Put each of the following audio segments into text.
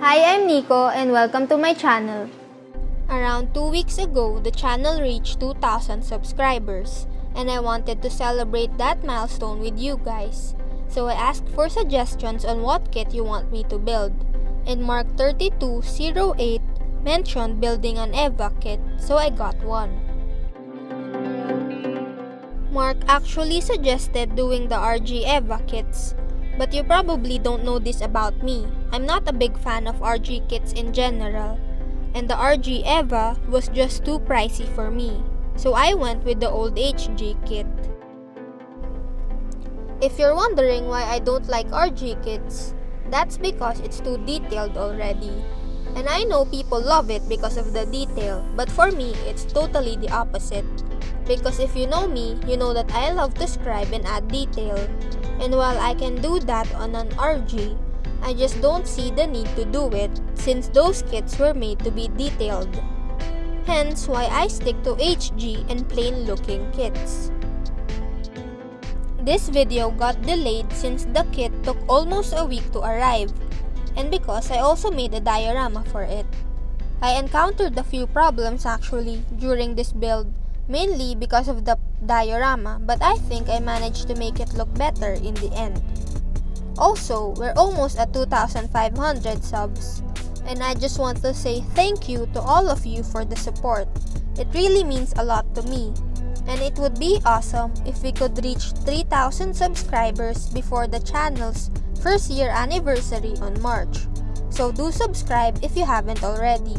Hi, I'm Nico and welcome to my channel. Around 2 weeks ago, the channel reached 2,000 subscribers and I wanted to celebrate that milestone with you guys. So I asked for suggestions on what kit you want me to build. And Mark 3208 mentioned building an EVA kit, so I got one. Mark actually suggested doing the RG EVA kits. But you probably don't know this about me. I'm not a big fan of RG kits in general. And the RG EVA was just too pricey for me. So I went with the old HG kit. If you're wondering why I don't like RG kits, that's because it's too detailed already. And I know people love it because of the detail, but for me, it's totally the opposite. Because if you know me, you know that I love to scribe and add detail. And while I can do that on an RG, I just don't see the need to do it since those kits were made to be detailed. Hence why I stick to HG and plain looking kits. This video got delayed since the kit took almost a week to arrive, and because I also made a diorama for it. I encountered a few problems actually during this build, mainly because of the diorama, but I think I managed to make it look better in the end. Also, we're almost at 2,500 subs, and I just want to say thank you to all of you for the support. It really means a lot to me, and it would be awesome if we could reach 3,000 subscribers before the channel's first year anniversary on March. So do subscribe if you haven't already.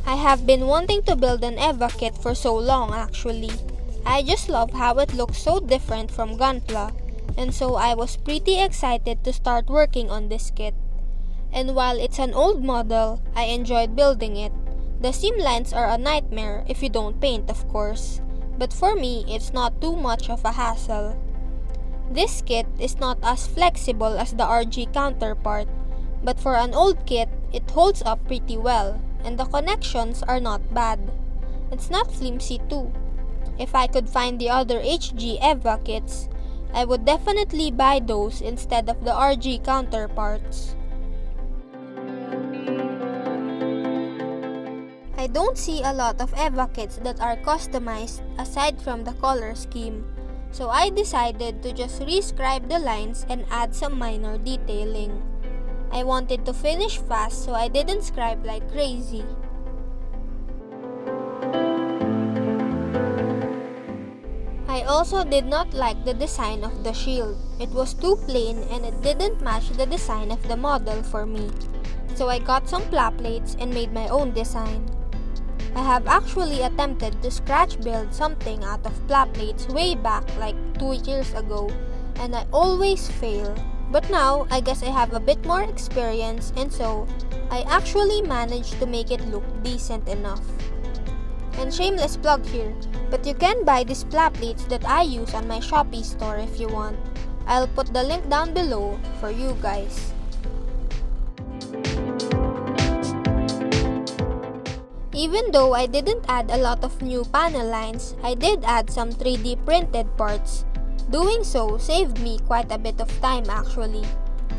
I have been wanting to build an EVA kit for so long actually. I just love how it looks so different from Gunpla, and so I was pretty excited to start working on this kit. And while it's an old model, I enjoyed building it. The seam lines are a nightmare if you don't paint, of course, but for me, it's not too much of a hassle. This kit is not as flexible as the RG counterpart, but for an old kit, it holds up pretty well. And the connections are not bad. It's not flimsy too. If I could find the other HG EVA kits, I would definitely buy those instead of the RG counterparts. I don't see a lot of EVA kits that are customized aside from the color scheme, so I decided to just rescribe the lines and add some minor detailing. I wanted to finish fast so I didn't scribe like crazy. I also did not like the design of the shield. It was too plain and it didn't match the design of the model for me. So I got some pla plates and made my own design. I have actually attempted to scratch build something out of pla plates way back like 2 years ago, and I always fail. But now, I guess I have a bit more experience, and so, I actually managed to make it look decent enough. And shameless plug here, but you can buy these pla plates that I use on my Shopee store if you want. I'll put the link down below for you guys. Even though I didn't add a lot of new panel lines, I did add some 3D printed parts. Doing so saved me quite a bit of time actually,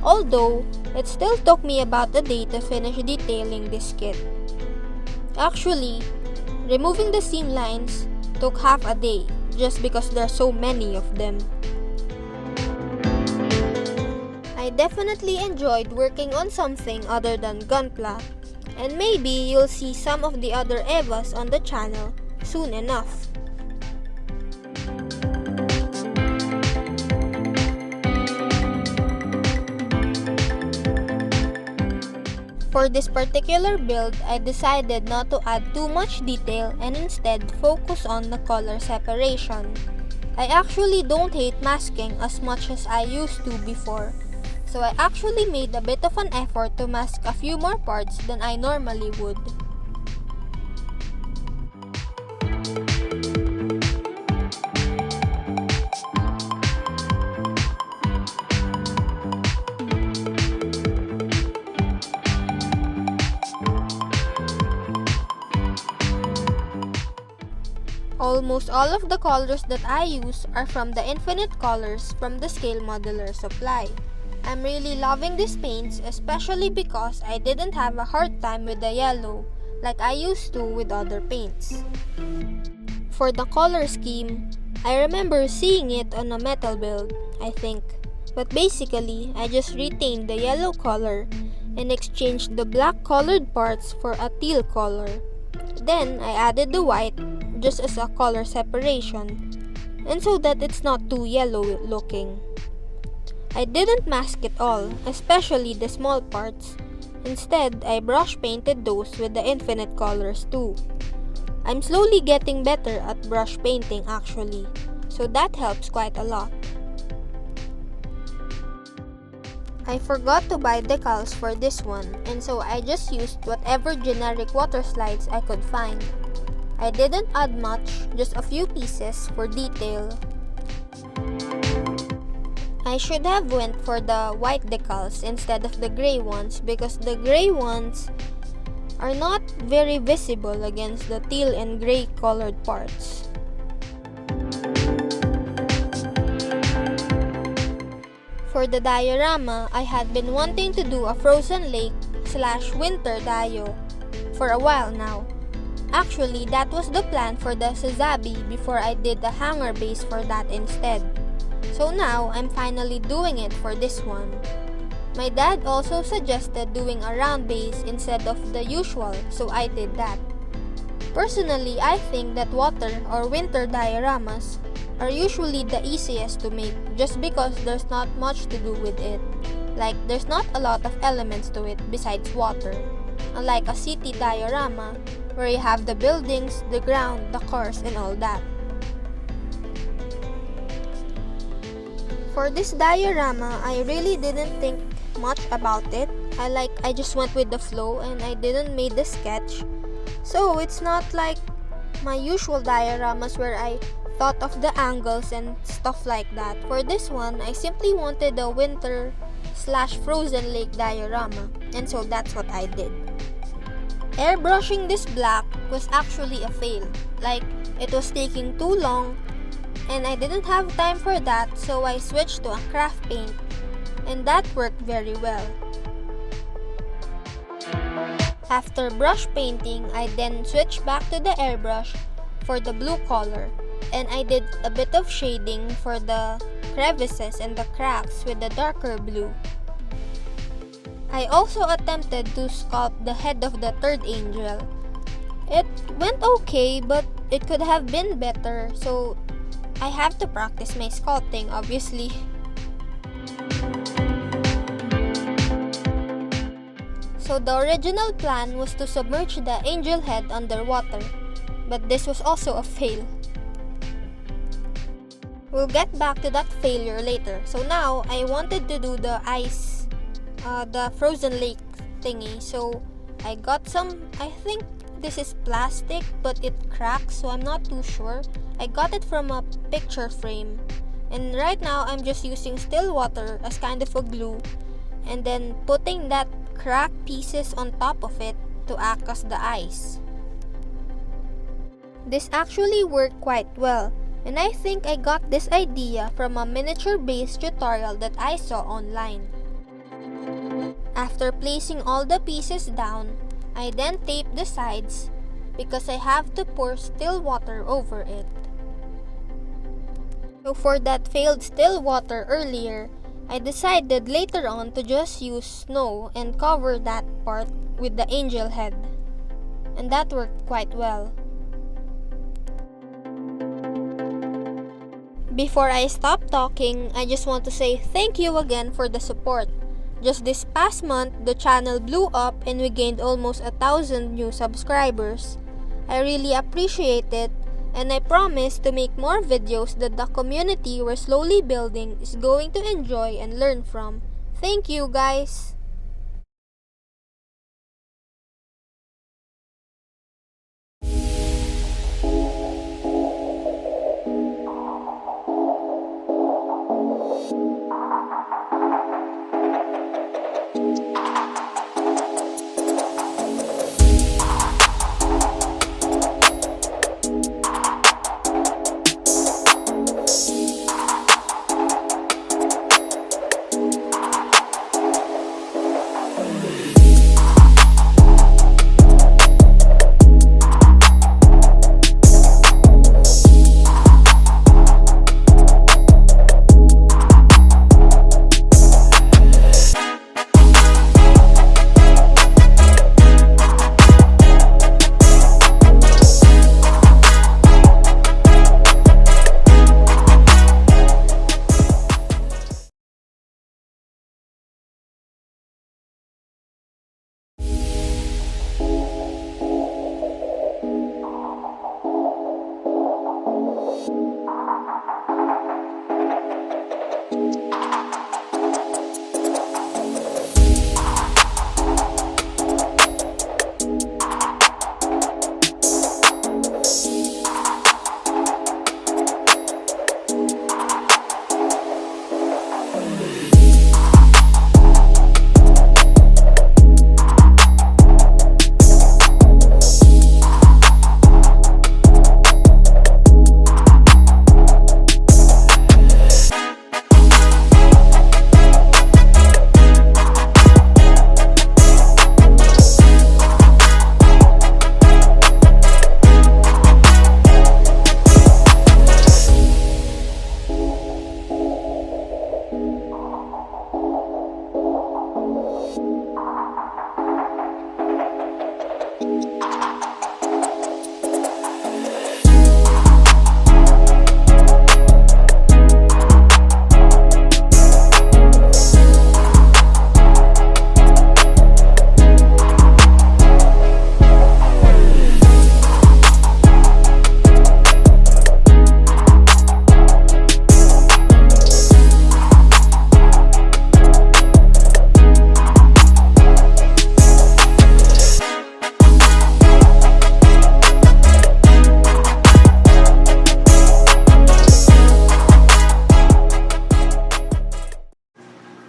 although it still took me about a day to finish detailing this kit. Actually, removing the seam lines took half a day just because there are so many of them. I definitely enjoyed working on something other than Gunpla, and maybe you'll see some of the other EVAs on the channel soon enough. For this particular build, I decided not to add too much detail and instead focus on the color separation. I actually don't hate masking as much as I used to before, so I actually made a bit of an effort to mask a few more parts than I normally would. Almost all of the colors that I use are from the infinite colors from the Scale Modeler supply. I'm really loving these paints, especially because I didn't have a hard time with the yellow like I used to with other paints. For the color scheme, I remember seeing it on a metal build, I think. But basically, I just retained the yellow color and exchanged the black colored parts for a teal color. Then I added the white just as a color separation, and so that it's not too yellow looking. I didn't mask it all, especially the small parts. Instead, I brush painted those with the infinite colors too. I'm slowly getting better at brush painting actually, so that helps quite a lot. I forgot to buy decals for this one, and so I just used whatever generic water slides I could find. I didn't add much, just a few pieces for detail. I should have went for the white decals instead of the gray ones because the gray ones are not very visible against the teal and gray colored parts. For the diorama, I had been wanting to do a frozen lake / winter dio for a while now. Actually, that was the plan for the Sazabi before I did the hanger base for that instead. So now, I'm finally doing it for this one. My dad also suggested doing a round base instead of the usual, so I did that. Personally, I think that water or winter dioramas are usually the easiest to make just because there's not much to do with it. Like, there's not a lot of elements to it besides water. Unlike a city diorama, where you have the buildings, the ground, the cars, and all that. For this diorama, I really didn't think much about it. I just went with the flow and I didn't make the sketch. So it's not like my usual dioramas where I thought of the angles and stuff like that. For this one, I simply wanted a winter / frozen lake diorama, and so that's what I did. Airbrushing this black was actually a fail. Like, it was taking too long and I didn't have time for that, so I switched to a craft paint, and that worked very well. After brush painting, I then switched back to the airbrush for the blue color, and I did a bit of shading for the crevices and the cracks with the darker blue. I also attempted to sculpt the head of the third angel. It went okay, but it could have been better, so I have to practice my sculpting, obviously. So the original plan was to submerge the angel head underwater, but this was also a fail. We'll get back to that failure later. So now, I wanted to do the ice, the frozen lake thingy. So I got some, I think this is plastic, but it cracks, so I'm not too sure. I got it from a picture frame. And right now, I'm just using still water as kind of a glue, and then putting that cracked pieces on top of it to act as the ice. This actually worked quite well, and I think I got this idea from a miniature-based tutorial that I saw online. After placing all the pieces down, I then taped the sides because I have to pour still water over it. So for that failed still water earlier, I decided later on to just use snow and cover that part with the angel head. And that worked quite well. Before I stop talking, I just want to say thank you again for the support. Just this past month, the channel blew up and we gained almost 1,000 new subscribers. I really appreciate it, and I promise to make more videos that the community we're slowly building is going to enjoy and learn from. Thank you, guys!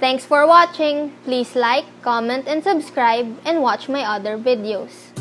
Thanks for watching. Please like, comment, and subscribe and watch my other videos.